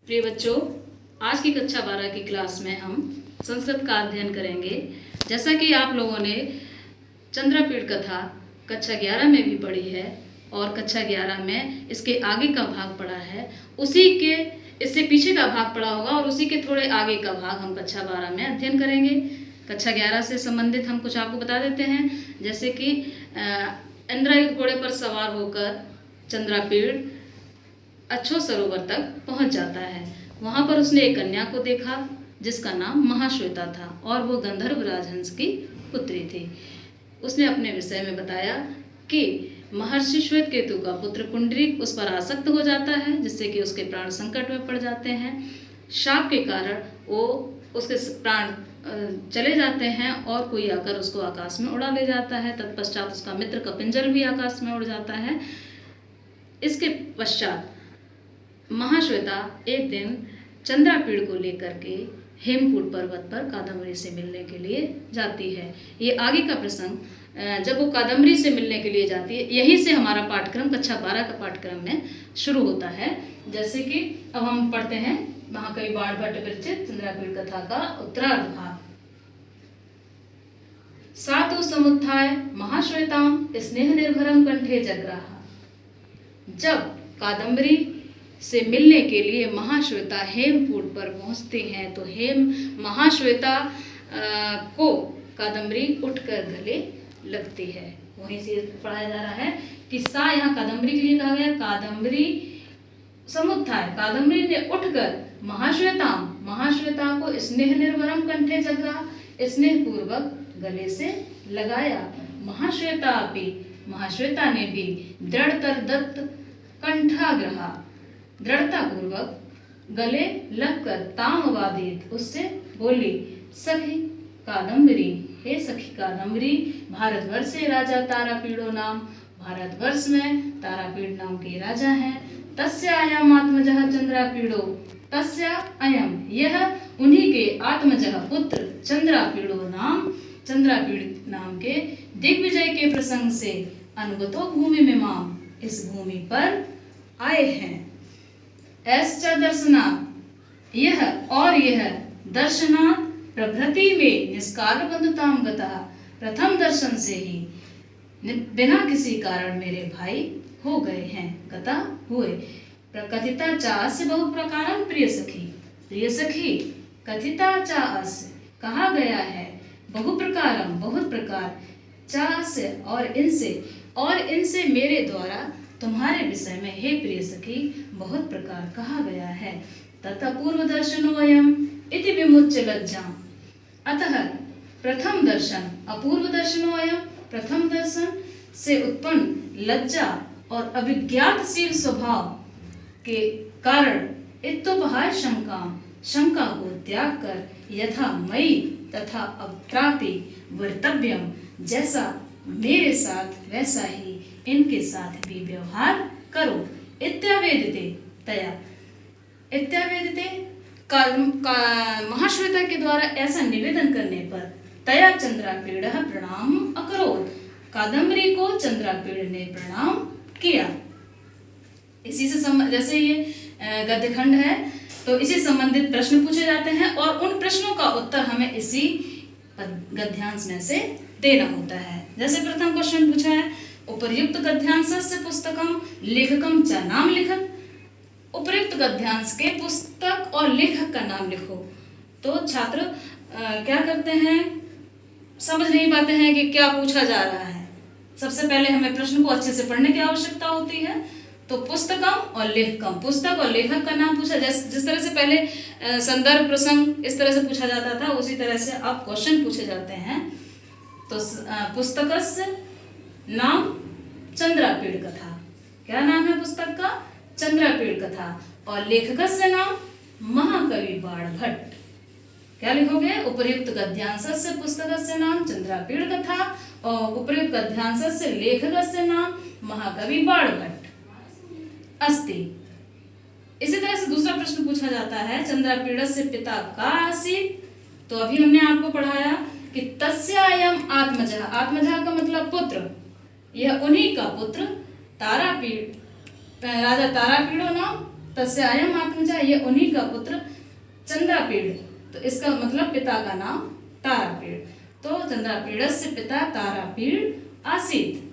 प्रिय बच्चों, आज की कक्षा 12 की क्लास में हम संस्कृत का अध्ययन करेंगे। जैसा कि आप लोगों ने चंद्रपीड़ कथा कक्षा 11 में भी पढ़ी है और कक्षा 11 में इसके आगे का भाग पढ़ा है, उसी के इससे पीछे का भाग पढ़ा होगा और उसी के थोड़े आगे का भाग हम कक्षा 12 में अध्ययन करेंगे। कक्षा 11 से संबंधित हम कुछ आपको बता देते हैं, जैसे कि इंद्रयुक्त घोड़े पर सवार होकर चंद्रपीड़ अच्छो सरोवर तक पहुंच जाता है। वहां पर उसने एक कन्या को देखा जिसका नाम महाश्वेता था और वो गंधर्व राजहंस की पुत्री थी। उसने अपने विषय में बताया कि महर्षि श्वेतकेतु का पुत्र पुंडरीक उस पर आसक्त हो जाता है, जिससे कि उसके प्राण संकट में पड़ जाते हैं। शाप के कारण वो उसके प्राण चले जाते हैं और कोई आकर उसको आकाश में उड़ा ले जाता है। तत्पश्चात उसका मित्र कपिंजल भी आकाश में उड़ जाता है। इसके पश्चात महाश्वेता एक दिन चंद्रपीड़ को लेकर के हेमकूट पर्वत पर कादम्बरी से मिलने के लिए जाती है। ये आगे का प्रसंग जब वो कादम्बरी से मिलने के लिए जाती है, यहीं से हमारा पाठ्यक्रम कक्षा 12 का पाठ्यक्रम में शुरू होता है। जैसे कि अब हम पढ़ते हैं महाकवि बाणभट्ट विरचित चंद्रपीड़ कथा का उत्तरार्ध भाग। सातु समुत्थाय महाश्वेताम स्नेह निर्भरम कंठे जग्राहा। जब कादम्बरी से मिलने के लिए महाश्वेता हेमकूट पर पहुंचते हैं तो महाश्वेता को कादम्बरी उठकर गले लगती है। वहीं से पढ़ाया जा रहा है कि सा यहाँ कादम्बरी के लिए कहा गया। कादम्बरी समुत्थाय, कादम्बरी ने उठकर महाश्वेता को स्नेह निर्भरम कंठे जगरा, स्नेह पूर्वक गले से लगाया। महाश्वेता ने भी दृढ़तर दत्त कंठाग्रहा, दृढ़ता पूर्वक गले लगकर तामवादित उससे बोली, सखी कादम्बरी, हे सखी कादम्बरी, भारतवर्षे राजा तारापीड़ो नाम, भारतवर्ष में तारापीड़ नाम के राजा हैं। तस्य अयम आत्मजः चंद्रपीड़ो, तस्य अयम यह उन्हीं के आत्मजः पुत्र चंद्रपीड़ नाम के दिग्विजय के प्रसंग से अनुगतो भूमि में माम, इस भूमि पर आए हैं। ऐसा दर्शनात् यह दर्शनात् प्रभृति में निष्काल बंधुताम गतः, प्रथम दर्शन से ही बिना किसी कारण मेरे भाई हो गए हैं, गता हुए। कथिता चास्य बहु प्रकारम प्रिय सखी कथिता चास्य कहा गया है, बहु प्रकारम बहुत प्रकार, चास्य और इनसे मेरे द्वारा तुम्हारे विषय में हे प्रिय सखी बहुत प्रकार कहा गया है। तथा पूर्व दर्शनो अयम इति विमुच्य लज्जाम, अतः प्रथम दर्शन अपूर्व दर्शनो अयम, प्रथम दर्शन से उत्पन्न लज्जा और अभिज्ञातशील स्वभाव के कारण इत्तोपहाय शंका को त्याग कर यथा मई तथा अत्रापि वर्तव्यम, जैसा मेरे साथ वैसा ही इनके साथ भी व्यवहार करो। महाश्वेता के द्वारा ऐसा निवेदन करने पर तया चंद्रपीड़ प्रणाम अकरोत्, कादम्बरी को चंद्रपीड़ ने प्रणाम किया। इसी से जैसे ये गद्यखंड है तो इसी संबंधित प्रश्न पूछे जाते हैं और उन प्रश्नों का उत्तर हमें इसी गद्यांश में से देना होता है। जैसे प्रथम क्वेश्चन पूछा है, उपर्युक्त गद्यांशस्य पुस्तकम लेखकम च नाम लिखत। उपर्युक्त गद्यांश के पुस्तक और लेखक का नाम लिखो। तो छात्र क्या करते हैं, समझ नहीं पाते हैं कि क्या पूछा जा रहा है। सबसे पहले हमें प्रश्न को अच्छे से पढ़ने की आवश्यकता होती है। तो पुस्तकम और लेखकम, पुस्तक और लेखक का नाम पूछा, जिस तरह से पहले संदर्भ प्रसंग इस तरह से पूछा जाता था, उसी तरह से अब क्वेश्चन पूछे जाते हैं। तो पुस्तकस्य नाम चंद्रपीड़ कथा, क्या नाम है पुस्तक का? चंद्रपीड़ कथा। और लेखकस्य नाम महाकवि बाणभट्ट। क्या लिखोगे? उपर्युक्त गद्यांशस्य पुस्तकस्य नाम चंद्रपीड़ कथा और उपर्युक्त गद्यांशस्य लेखकस्य नाम महाकवि बाणभट्ट अस्ति। इसी तरह से दूसरा प्रश्न पूछा जाता है, चंद्रपीड़स्य पिता का आसीत्। तो अभी हमने आपको पढ़ाया कि तस्य अयम आत्मजः, आत्मजः का मतलब पुत्र, यह उन्हीं का पुत्र तारापीड़, राजा तारापीड़ो नाम तस्य अयम आत्मजा, ये उन्हीं का पुत्र चंद्रापीड़। तो इसका मतलब पिता का नाम तारापीड़। तो चंद्रापीड़स्य पिता तारापीड़ आसीत्।